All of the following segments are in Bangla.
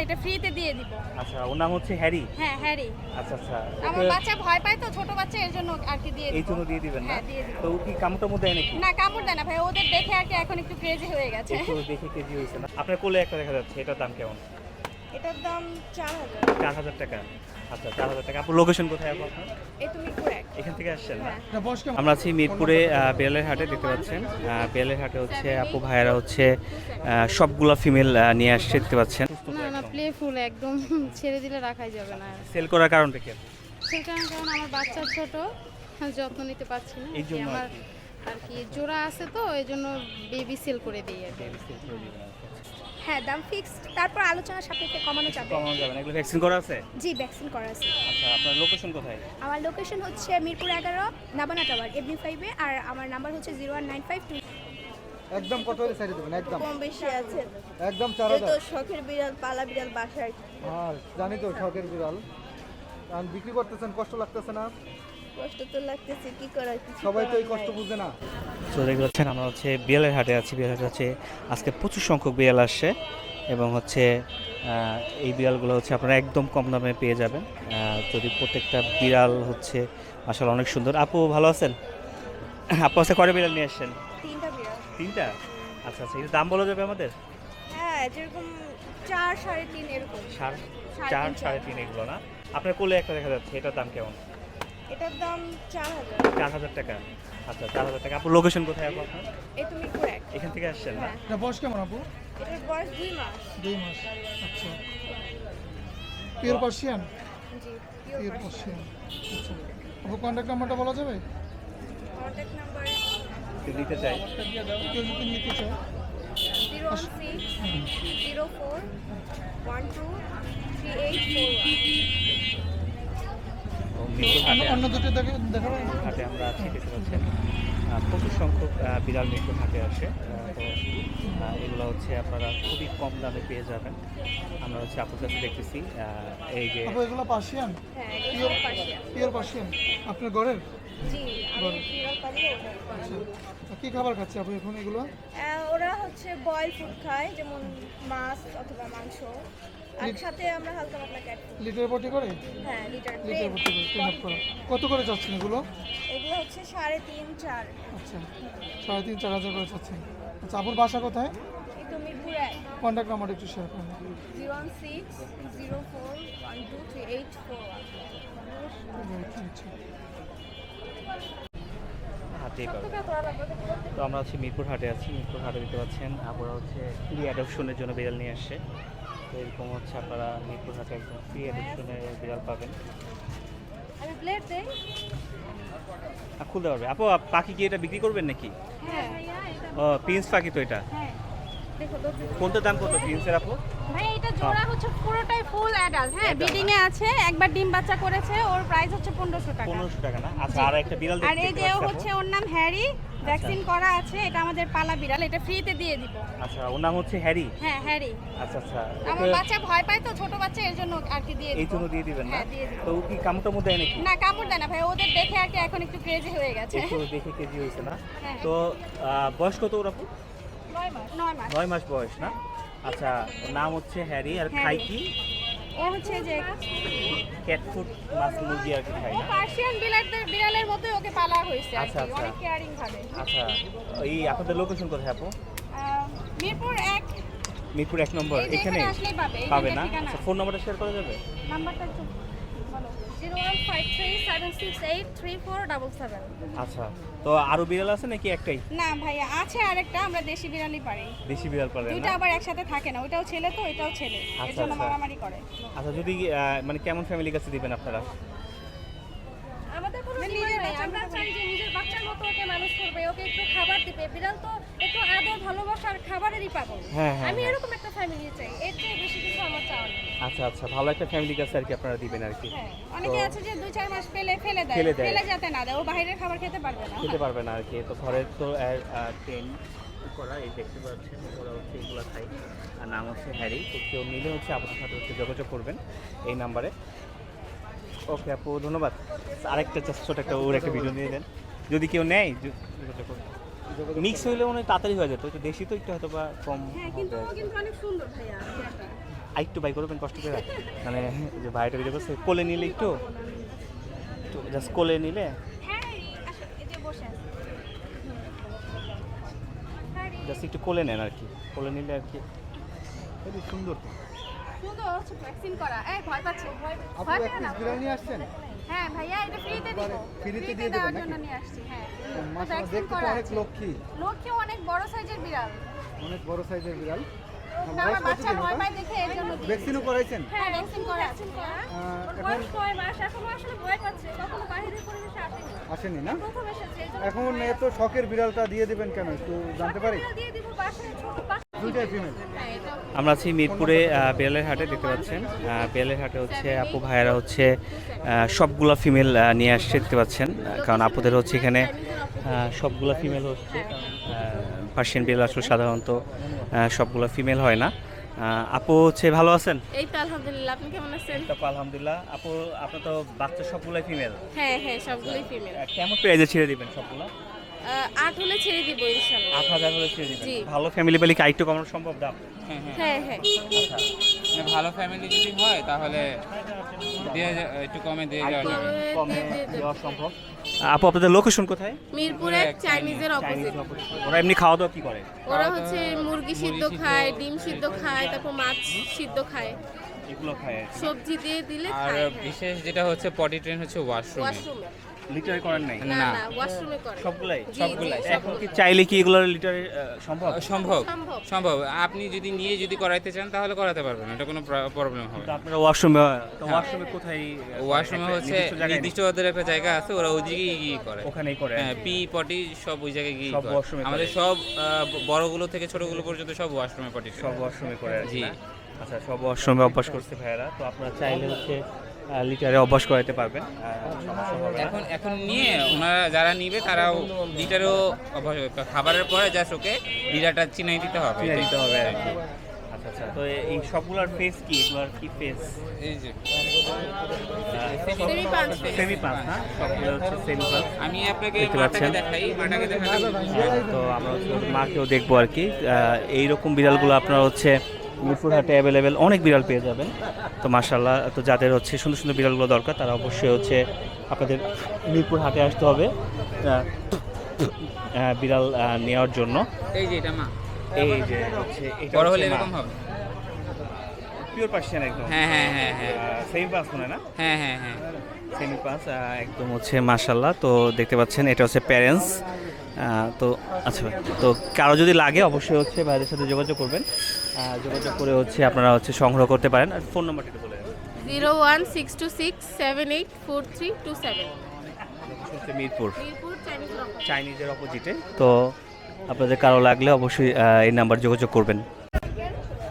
এটা ফ্রিতে দিয়ে দিব। আচ্ছা, ওর নাম হচ্ছে হ্যারি। হ্যাঁ, হ্যারি। আচ্ছা আচ্ছা, আমার বাচ্চা ভয় পায় তো, ছোট বাচ্চা, এর জন্য আর কি দিয়ে দিব। এই জন্য দিয়ে দিবেন না? হ্যাঁ, দিয়ে দিব। তো ও কি কামড়টার মধ্যে দেয় নাকি? না, কামড় দেয় না ভাই, ওদের দেখে আর কি এখন একটু ক্রেজি হয়ে গেছে। একটু দেখে কেজি হয়েছে না? আপনার কোলে একটা দেখা যাচ্ছে, এটার দাম কেমন? এটার দাম 4000। 4000 টাকা। আচ্ছা, 4000 টাকা। আপনার লোকেশন কোথায় আপনার? এই তুমি মিরপুর 1। এখান থেকে আসছেন না? হ্যাঁ। আমরা আছি মিরপুরে বেলের হাটে, দেখতে পাচ্ছেন। বেলের হাটে হচ্ছে আপু ভাইয়েরা হচ্ছে সবগুলা ফিমেল নিয়ে আসছে, দেখতে পাচ্ছেন। না না, প্লেফুল একদম ছেড়ে দিলে রাখাই যাবে না। সেল করার কারণটা কি? সেটা কারণ আমার বাচ্চা ছোট, যত্ন নিতে পারছি না। এই জন্য আমার আর কি জোড়া আছে তো, এই জন্য বেবি সেল করে দিই আর কি। হ্যাঁ, দাম ফিক্সড, তারপর আলোচনা সাপেক্ষে কমানো যাবে। কমানো যাবে না? এগুলো ভ্যাকসিন করা আছে? জি, ভ্যাকসিন করা আছে। আচ্ছা, আপনার লোকেশন কোথায়? আমার লোকেশন হচ্ছে মিরপুর 11, নাবানা টাওয়ার, এভনি 5-এ। আর আমার নাম্বার হচ্ছে 01952। একদম কত হলে ছেড়ে দেবেন? একদম কম বেশি আছে। একদম তো 4000। শখের বিড়াল, পালা বিড়াল বাসায়। হ্যাঁ জানি তো, শখের বিড়াল। আর বিক্রি করতেছেন, কষ্ট লাগতেছে না? কষ্ট তো লাগতেছে, কি করার, কিছু সবাই তো এই করার কষ্ট নাই। বুঝে না। তো দেখতে পাচ্ছেন আমরা হচ্ছে বিড়ালের হাটে আছি। বিড়ালের হাটে হচ্ছে আজকে প্রচুর সংখ্যক বিড়াল আসছে, এবং হচ্ছে এই বিড়ালগুলো হচ্ছে আপনারা একদম কম দামে পেয়ে যাবেন। যদি প্রত্যেকটা বিড়াল হচ্ছে আসলে অনেক সুন্দর। আপু ভালো আছেন? আপু আজকে কয়টা বিড়াল নিয়ে আসছেন? 3টা বিড়াল। 3টা? আচ্ছা আচ্ছা, এর দাম বলা যাবে আমাদের? হ্যাঁ, যেরকম 4, 3.5 এরকম। 4, 3.5, 3.5 এগুলো না? আপনার কোলে একটা দেখা যাচ্ছে, এটার দাম কেমন? এটার দাম 4000। 4000 টাকা। আচ্ছা, 4000 টাকা। আপুর লোকেশন কোথায় আপনার? এই তুমি মিরপুর 1। এখান থেকে আসছেন না? হ্যাঁ। এটা বয়স কেমন আপু? এটার বয়স 2 মাস। 2 মাস। আচ্ছা, পিওর পার্সিয়ান? জি, পিওর পিওর পার্সিয়ান। আচ্ছা আপু, কন্ট্যাক্ট নাম্বারটা বলা যাবে? কন্ট্যাক্ট নাম্বার কেউ নিতে চাই? কেউ যদি নিতে চায়? 016 04 12 3841। ও, মিরপুর হাটে অন্য দুটো দেখাবেন? হাটে আমরা আছি, দেখতে পাচ্ছেন প্রচুর সংখ্যক বিড়াল মিরপুর হাটে আসে। তো এগুলো হচ্ছে আপনারা খুবই কম দামে পেয়ে যাবেন। আমরা হচ্ছে আপনার কাছে দেখতেছি এই যে আপু এগুলো পার্সিয়ান? হ্যাঁ, এটা পিওর পার্সিয়ান। পিওর পার্সিয়ান আপনার ঘরের? জি, আমি পিওর পালি ওটা। আচ্ছা, কি খাবার খাচ্ছে আপু এখন এগুলো? ওরা হচ্ছে বয়েল ফুড খায়, যেমন মাছ অথবা মাংস, আর সাথে আমরা হালকা পাতলা ক্যাট ফুড। লিটার পটি করে? হ্যাঁ, লিটার লিটার পটি করে ট্রেন আপ করা। কত করে যাচ্ছেন এগুলো? এগুলো হচ্ছে 3.5, 4। আচ্ছা, 3,500-4,000 করে যাচ্ছেন। আচ্ছা, আপুর বাসা কোথায়? এই তো মিরপুর 1। কন্ট্যাক্ট নাম্বার একটু শেয়ার করুন। 016 04 12 3841। আচ্ছা, হাটেই পাবেন। তো আমরা হচ্ছে মিরপুর হাটে আছি। মিরপুর হাটে দেখতে পাচ্ছেন আপনারা হচ্ছে ফ্রি অ্যাডপশনের জন্য বিড়াল নিয়ে আসছে। তো এরকম হচ্ছে আপনারা মিরপুর হাটে একদম ফ্রি অ্যাডপশনে বিড়াল পাবেন। আমি প্লেট দেই। খুলতে পারবে আপু? পাখি কি এটা বিক্রি করবেন নাকি? হ্যাঁ ভাইয়া, এটা ও, প্রিন্স পাখি তো এটা? হ্যাঁ, দেখো কোনটার দাম কত প্রিন্সের আপু? ভাই, এটা জোড়া হচ্ছে পুরোটাই ফুল অ্যাডাল্ট। হ্যাঁ, Adult, ব্রিডিং এ আছে, একবার ডিম বাচ্চা করেছে, ওর প্রাইস হচ্ছে 1500 টাকা। 1500 টাকা না? আচ্ছা, আর একটা বিড়াল আর এই দেখতে যে পাচ্ছি হচ্ছে আপু। ওর নাম হ্যারি, ভ্যাকসিন করা আছে, এটা আমাদের পালা বিড়াল, এটা ফ্রিতে দিয়ে দিব। আচ্ছা, ওর নাম হচ্ছে হ্যারি। হ্যাঁ, হ্যারি। আচ্ছা আচ্ছা, আমার বাচ্চা ভয় পায় তো, ছোট বাচ্চা, এর জন্য আর কি দিয়ে এই দিব। জন্য দিয়ে দিবেন না? হ্যাঁ, দিয়ে দিব। তো ও কি কামড়টার মধ্যে দেয় নাকি? না, কামড় দেয় না ভাই, ওদের দেখে আর কি এখন একটু ক্রেজি হয়ে গেছে। একটু দেখে কেজি হয়েছে না? হ্যাঁ। তো বয়স কত ওর আপু? 9 মাস। 9 মাস। 9 মাস বয়স না? আচ্ছা, ওর নাম হচ্ছে হ্যারি। আর হ্যারি। খাই কি? ও হচ্ছে যে ক্যাট ফুড, মাছ, মুরগি আর কি খাই ও না? পার্সিয়ান বিড়ালের মতোই ওকে পালা হয়েছে আর আচ্ছা, কি, আচ্ছা। অনেক কেয়ারিং ভাবে। আচ্ছা, এই আপনাদের লোকেশন কোথায় আপু? মিরপুর 1। মিরপুর 1 নম্বর এই যে এখানে এখানে আসলেই পাবে, এই পাবে যে না? ঠিকানা। আচ্ছা, ফোন নাম্বারটা শেয়ার করা যাবে? নাম্বারটা একটু বলো। 01537683477। আচ্ছা, তো আরো বিড়াল আছে নাকি একটাই? না ভাইয়া, আছে আরেকটা, আমরা দেশি বিড়ালই পারি। দেশি বিড়াল পালেন দুইটা না? আবার একসাথে থাকে না, ওটাও ছেলে তো এটাও ছেলে, এর আচ্ছা, জন্য আচ্ছা। মারামারি করে। আচ্ছা, যদি মানে কেমন ফ্যামিলির কাছে দিবেন আপনারা? আমাদের কোনো মানে ডিমান্ড নিজের নেই, বাচ্চার আমরা মতো। চাই যে নিজের বাচ্চার মতো ওকে মানুষ করবে, ওকে একটু খাবার দিবে। বিড়াল তো একটু আদর, ভালোবাসা আর খাবারেরই পাগল। হ্যাঁ, হ্যাঁ, আমি হ্যাঁ। এরকম একটা ফ্যামিলি চাই, এর চেয়ে বেশি কিছু আমার চাওয়া নেই। আচ্ছা আচ্ছা, ভালো একটা ফ্যামিলির কাছে আর কি আপনারা দিবেন আর কি। হ্যাঁ, অনেকে আছে যে 2-4 মাস পেলে ফেলে দেয়, ফেলে দেয়। ফেলে যাতে না দেয়, ও বাইরের খাবার খেতে পারবে না। খেতে পারবে না আর কি। তো ঘরের তো ট্রেন করা, এই দেখতে পাচ্ছেন ওরা হচ্ছে এগুলো খাই। আর নাম হচ্ছে হ্যারি। তো কেউ নিলে হচ্ছে আপনার সাথে হচ্ছে যোগাযোগ করবেন এই নাম্বারে। ওকে আপু, ধন্যবাদ। আরেকটা ছোট একটা ওর একটা ভিডিও নিয়ে দেন, যদি কেউ নেয় যোগাযোগ করবেন। মিক্স হইলে মনে হয় তাড়াতাড়ি হয়ে যেত, একটু দেশি তো একটু হয়তো বা কম হ্যাঁ, হবে কিন্তু আর ও কি। কিন্তু অনেক সুন্দর ভাইয়া। একটু বাই করবেন কষ্ট করে, মানে যে ভাইটা ভিডিও করছে কোলে নিলে একটু জাস্ট কোলে নিলে হ্যাঁ আসো, এই যে বসে আছে। জাস্ট একটু কোলে নেন আর কি, কোলে নিলে আর কি খুবই সুন্দর তো। সুন্দর হচ্ছে ভ্যাকসিন করা এই ভয় পাচ্ছে আপু এক পিস বিড়াল নিয়ে আসছেন? হ্যাঁ ভাইয়া এটা ফ্রিতে দিব ফ্রিতে দিয়ে দেওয়ার দেবেন জন্য নাকি? নিয়ে আসছি হ্যাঁ মাশাআল্লাহ, ভ্যাকসিন দেখতে তো করা অনেক আছে। লক্ষ্মী, লক্ষ্মী অনেক বড় সাইজের বিড়াল অনেক বড় সাইজের বিড়াল। আমার বয়স বাচ্চা কতদিন ভয় ওটা? পায় দেখে এর জন্য দিই। ভ্যাকসিনও করাইছেন? হ্যাঁ ভ্যাকসিন করা আছে ওর এখন বয়স 6 মাস, এখনো আসলে ভয় পাচ্ছে, কখনো বাইরের পরিবেশে আসেনি। আসেনি না? প্রথম এসেছে, এই জন্য এখন এত শখের বিড়ালটা দিয়ে দিবেন কেন একটু জানতে পারি? বিড়াল দিয়ে দিব বাসায়, ছোট বাচ্চা। দুইটাই ফিমেল। হ্যাঁ এটা আমরা আছি মিরপুরে বিড়ালের হাটে, দেখতে পাচ্ছেন বিড়ালের হাটে হচ্ছে আপু ভাইয়েরা হচ্ছে সবগুলা ফিমেল নিয়ে আসছে, দেখতে পাচ্ছেন কারণ আপুদের হচ্ছে এখানে সবগুলা ফিমেল হচ্ছে, পার্সিয়ান বিড়াল আসলে সাধারণত সবগুলা ফিমেল হয় না। আপু হচ্ছে ভালো আছেন? এই তো আলহামদুলিল্লাহ, আপনি কেমন আছেন? তো আলহামদুলিল্লাহ। আপু আপনার তো বাচ্চা সবগুলাই ফিমেল, হ্যাঁ হ্যাঁ, সবগুলোই ফিমেল। কেমন প্রাইজে ছেড়ে দিবেন সবগুলো? 8 হলে ছেড়ে দিব ইনশাআল্লাহ। 8,000 হলে ছেড়ে দিবেন। জি। ভালো ফ্যামিলি পেলে কি আরেকটু কমানো সম্ভব দাম? হ্যাঁ হ্যাঁ, মানে ভালো ফ্যামিলি যদি হয় তাহলে একটু কমে দিয়ে যাওয়া যাবে। কমে দেওয়া সম্ভব। আপু আপনাদের লোকেশন কোথায়? মিরপুরে চাইনিজের অপোজিট। ওরা এমনি খাওয়া দাওয়া কি করে? ওরা হচ্ছে মুরগি সিদ্ধ খায়, ডিম সিদ্ধ খায়, তারপর মাছ সিদ্ধ খায়, এগুলো খায় আর কি। সবজি দিয়ে দিলে আর খায়। বিশেষ যেটা হচ্ছে পটি ট্রেন হচ্ছে ওয়াশরুমে। ওয়াশরুমে লিটার করেন নাই? না না। না, ওয়াশরুমে করে। সবগুলাই? জি, সবগুলাই। জি, এখন কি চাইলে কি এগুলো লিটারে সম্ভব? সম্ভব সম্ভব। সম্ভব আপনি যদি নিয়ে যদি করাইতে চান তাহলে করাতে পারবেন, এটা কোনো প্রবলেম হবে তো না। আপনারা ওয়াশরুমে, তো ওয়াশরুমে কোথায়? ওয়াশরুমে একটা হচ্ছে নির্দিষ্ট জায়গায় নির্দিষ্ট ওদের একটা জায়গা আছে, ওরা ওই দিকেই গিয়ে করে। ওখানেই করে আর হ্যাঁ কি। পি পটি সব ওই জায়গায় গিয়ে সব করে। washroom এ আমাদের করে। সব বড়গুলো থেকে ছোটগুলো পর্যন্ত সব ওয়াশরুমে পটি সব ওয়াশরুমে করে আর কি জি। না? আচ্ছা, সব ওয়াশরুমে অভ্যাস করছে ভাইয়ারা, তো আপনারা চাইলে হচ্ছে লিটারে অভ্যাস করাতে পারবেন, সমস্যা হবে না। এখন এখন নিয়ে ওনারা যারা নিবে তারাও লিটারও খাবারের পরে জাস্ট ওকে লিটারটা চিনাই দিতে হবে। চিনে দিতে হবে আর কি। আচ্ছা আচ্ছা, তো এই সবগুলোর ফেস কি? এগুলোর কি ফেস? এই যে সেমি পাঁচ। সেমি পাঁচ না? সবগুলো হচ্ছে সেমি পাঁচ। আমি আপনাকে দেখতে মাটাকে পাচ্ছেন? দেখাই, মাটাকে দেখালে তো আমরা হচ্ছে ওর মাকেও দেখবো আর কি। এইরকম বিড়ালগুলো আপনারা হচ্ছে মিরপুর হাটে অ্যাভেলেবেল অনেক বিড়াল পেয়ে যাবেন। তো মাশাআল্লাহ, তো যাদের হচ্ছে সুন্দর সুন্দর বিড়ালগুলো দরকার তারা অবশ্যই হচ্ছে আপনাদের মিরপুর হাটে আসতে হবে বিড়াল নেওয়ার জন্য। এই যে এটা মা এই যে হচ্ছে এটা বড় হলে এরকম হবে। পিওর পার্সিয়ান একদম। হ্যাঁ হ্যাঁ হ্যাঁ হ্যাঁ সেমি পাঁচ মনে না? হ্যাঁ হ্যাঁ হ্যাঁ সেমি পাঁচ একদম হচ্ছে মাশাআল্লাহ। তো দেখতে পাচ্ছেন এটা হচ্ছে প্যারেন্টস। তো আচ্ছা, তো কারো যদি লাগে অবশ্যই হচ্ছে ভাইদের সাথে যোগাযোগ করবেন, যোগাযোগ করে হচ্ছে আপনারা হচ্ছে সংগ্রহ করতে পারেন। আর ফোন নাম্বারটা একটু বলে দেবেন। 01626784327 হচ্ছে মিরপুর মিরপুর চাইনিজের অপোজিট। চাইনিজের অপোজিটে। তো আপনাদের কারো লাগলে অবশ্যই এই নাম্বার যোগাযোগ করবেন।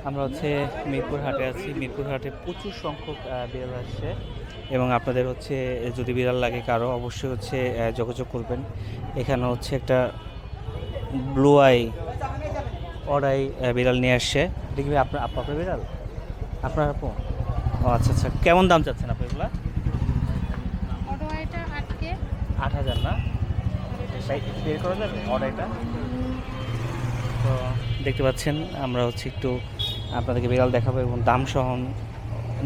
আমরা হচ্ছে মিরপুর হাটে আছি। মিরপুর হাটে প্রচুর সংখ্যক বিড়াল আসছে এবং আপনাদের হচ্ছে যদি বিড়াল লাগে কারো অবশ্যই হচ্ছে যোগাযোগ করবেন। এখানে হচ্ছে একটা ব্লু আই অডাই বিড়াল নিয়ে আসছে। দেখবি আপনার বিড়াল? আপনার আপু? ও আচ্ছা আচ্ছা, কেমন দাম চাচ্ছেন আপনি এগুলা? অটোয়াইটা 8K। 8,000 না? তাই বের করা যাবে অর্ডারটা? তো দেখতে পাচ্ছেন আমরা হচ্ছে একটু আপনাদেরকে বিড়াল দেখাবো এবং দাম সহ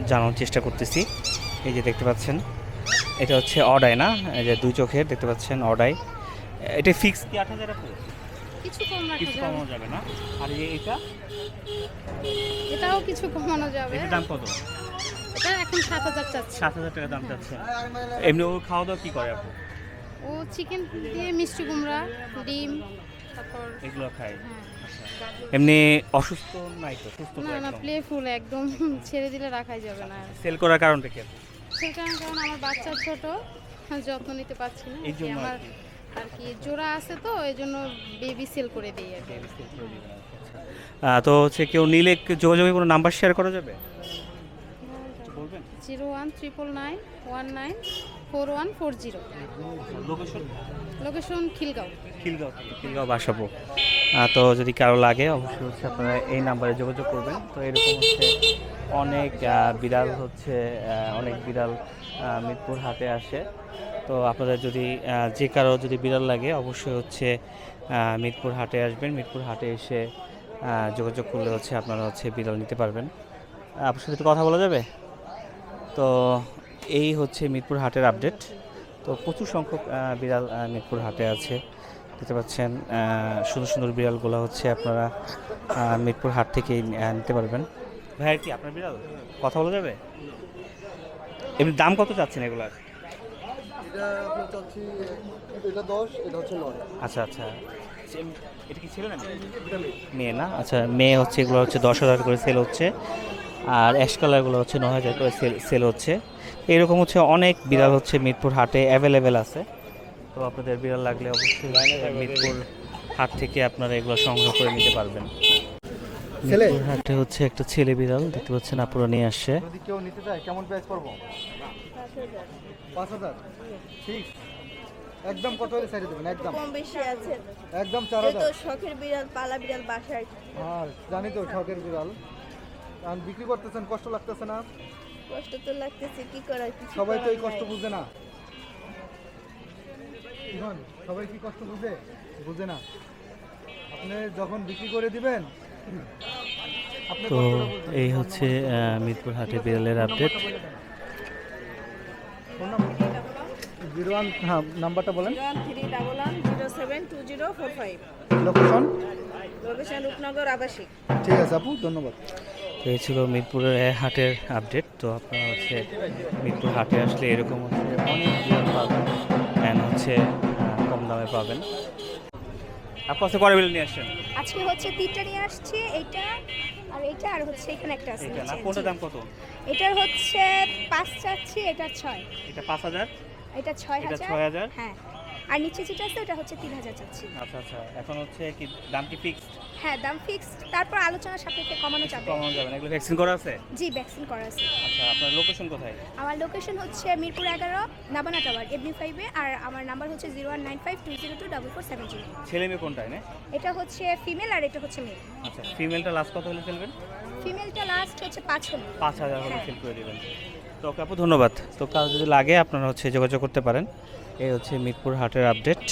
জানানোর চেষ্টা করতেছি। এই যে দেখতে পাচ্ছেন এটা হচ্ছে অডাই না? এই যে দুই চোখের দেখতে পাচ্ছেন অডাই। এটা ফিক্স কি 8,000 আপু? কিছু কম রাখা কিছু যাবে। কমানো যাবে না? আর এটা এটাও কিছু কমানো যাবে। এটার দাম কত? এটা এখন 7,000 চাচ্ছি। 7,000 টাকা দাম চাচ্ছে। এমনি ও খাওয়া দাওয়া কী করে আপু? ও চিকেন দিয়ে মিষ্টি কুমড়া, ডিম, তারপর এগুলো খায়? হ্যাঁ। এমনি অসুস্থ নাই তো? সুস্থ তো না না, একদম? প্লেফুল একদম, ছেড়ে দিলে রাখাই যাবে না। সেল করার কারণটা কি? সেটা কারণ আমার বাচ্চা ছোট, যত্ন নিতে পারছি না। এই জন্য আমার আর কি। আর কি জোড়া আছে তো এই জন্য বেবি সেল করে দিই আর কি। তো হচ্ছে কেউ নিলে যোগাযোগে কোনো নাম্বার শেয়ার করা যাবে? বলবেন 01399194140। লোকেশন? লোকেশন খিলগাঁও। খিলগাঁও বাসাবো। তো যদি কারো লাগে অবশ্যই হচ্ছে আপনারা এই নাম্বারে যোগাযোগ করবেন। তো এরকম হচ্ছে অনেক বিড়াল হচ্ছে অনেক বিড়াল মিরপুর হাটে আসে। তো আপনাদের যদি যে কারো যদি বিড়াল লাগে অবশ্যই হচ্ছে মিরপুর হাটে আসবেন। মিরপুর হাটে এসে যোগাযোগ করলে হচ্ছে আপনারা হচ্ছে বিড়াল নিতে পারবেন। আপনার সাথে একটু কথা বলা যাবে? তো এই হচ্ছে মিরপুর হাটের আপডেট। তো প্রচুর সংখ্যক বিড়াল মিরপুর হাটে আছে, দেখতে পাচ্ছেন। সুন্দর সুন্দর বিড়ালগুলো হচ্ছে আপনারা মিরপুর হাট থেকেই নিতে পারবেন। ভাইয়ের কি আপনার বিড়াল? কথা বলা যাবে? এমনি দাম কত চাচ্ছেন এগুলার? এটা আপনার চাচ্ছি, এটা 10, এটা হচ্ছে 9। আচ্ছা আচ্ছা, এটা কি ছিল না মেয়ে? না, আচ্ছা মেয়ে হচ্ছে, এগুলো হচ্ছে 10,000 করে সেল হচ্ছে, আর অ্যাশ কালারগুলো হচ্ছে 9,000 করে সেল হচ্ছে। এরকম হচ্ছে অনেক বিড়াল হচ্ছে মিরপুর হাটে অ্যাভেলেবেল আছে। তো আপনাদের বিড়াল লাগলে অবশ্যই মিরপুর হাট থেকে আপনারা এগুলো সংগ্রহ করে নিতে পারবেন। ছেলে? মিরপুর হাটে হচ্ছে একটা ছেলে বিড়াল দেখতে পাচ্ছেন, আপুরা নিয়ে আসছে। যদি কেউ নিতে চায় কেমন প্রাইস পড়বো? 5,000। ঠিক, একদম কত হলে ছেড়ে দেবেন? একদম কম বেশি আছে, একদম যেহেতু 4,000। শখের বিড়াল, পালা বিড়াল বাসায়। আর জানি তো শখের বিড়াল, কারণ বিক্রি করতেছেন, কষ্ট লাগতেছে না? কষ্ট তো লাগতেছে, কি করার, কিছু সবাই তো এই করার কষ্ট নাই। বুঝে না। এখন সবাই কি কষ্ট বুঝে না। আপনি যখন বিক্রি করে দিবেন, আপনি তো কষ্টটা বুঝবেন। এই হচ্ছে মিরপুর হাটে বিড়ালের আপডেট। ফোন নাম্বার 01, হ্যাঁ নাম্বারটা বলেন। 1311072045, লোকেশন? লোকেশন রূপনগর আবাসিক। ঠিক আছে আপু, ধন্যবাদ। তো এই ছিল মিরপুরের হাটের আপডেট। তো আপনারা হচ্ছে মিরপুর হাটে আসলে এরকম হচ্ছে অনেক বিড়াল পাবেন, অ্যান্ড হচ্ছে কম দামে পাবেন। আপনি হচ্ছে কয় বিড়াল নিয়ে আসছেন? আজকে হচ্ছে 3টা নিয়ে আসছি, এইটা আর এইটা, আর হচ্ছে এখানে একটা আছে এটা না, নিচে। কোনটার দাম কত? এটার হচ্ছে 5 চাচ্ছি, এটা 6। এটা 5,000, এটা 6,000। এটা 6,000। হ্যাঁ, আর নিচে যেটা আছে ওটা হচ্ছে 3,000 চাচ্ছি। আচ্ছা আচ্ছা, এখন হচ্ছে কি দাম কি ফিক্সড? হ্যাঁ, দাম ফিক্সড, তারপর আলোচনা সাপেক্ষে কমানো যাবে। কমানো যাবে না? এগুলো ভ্যাকসিন করা আছে? জি, ভ্যাকসিন করা আছে। আচ্ছা, আপনার লোকেশন কোথায়? আমার লোকেশন হচ্ছে মিরপুর 11, নাবানা টাওয়ার, এমনি 5-এ, আর আমার নাম্বার হচ্ছে 0195202447। ছেলে মেয়ে কোনটায় না? এটা হচ্ছে ফিমেল আর এটা হচ্ছে মেল। আচ্ছা, ফিমেলটা লাস্ট কত হলে ফেলবেন? ফিমেলটা লাস্ট হচ্ছে 5 হলো। 5,000 হলে হ্যাঁ। সেল করে দেবেন। তো ওকে আপু, ধন্যবাদ। তো কাজ যদি লাগে আপনারা হচ্ছে যোগাযোগ করতে পারেন। এই হচ্ছে মিরপুর হাটের আপডেট।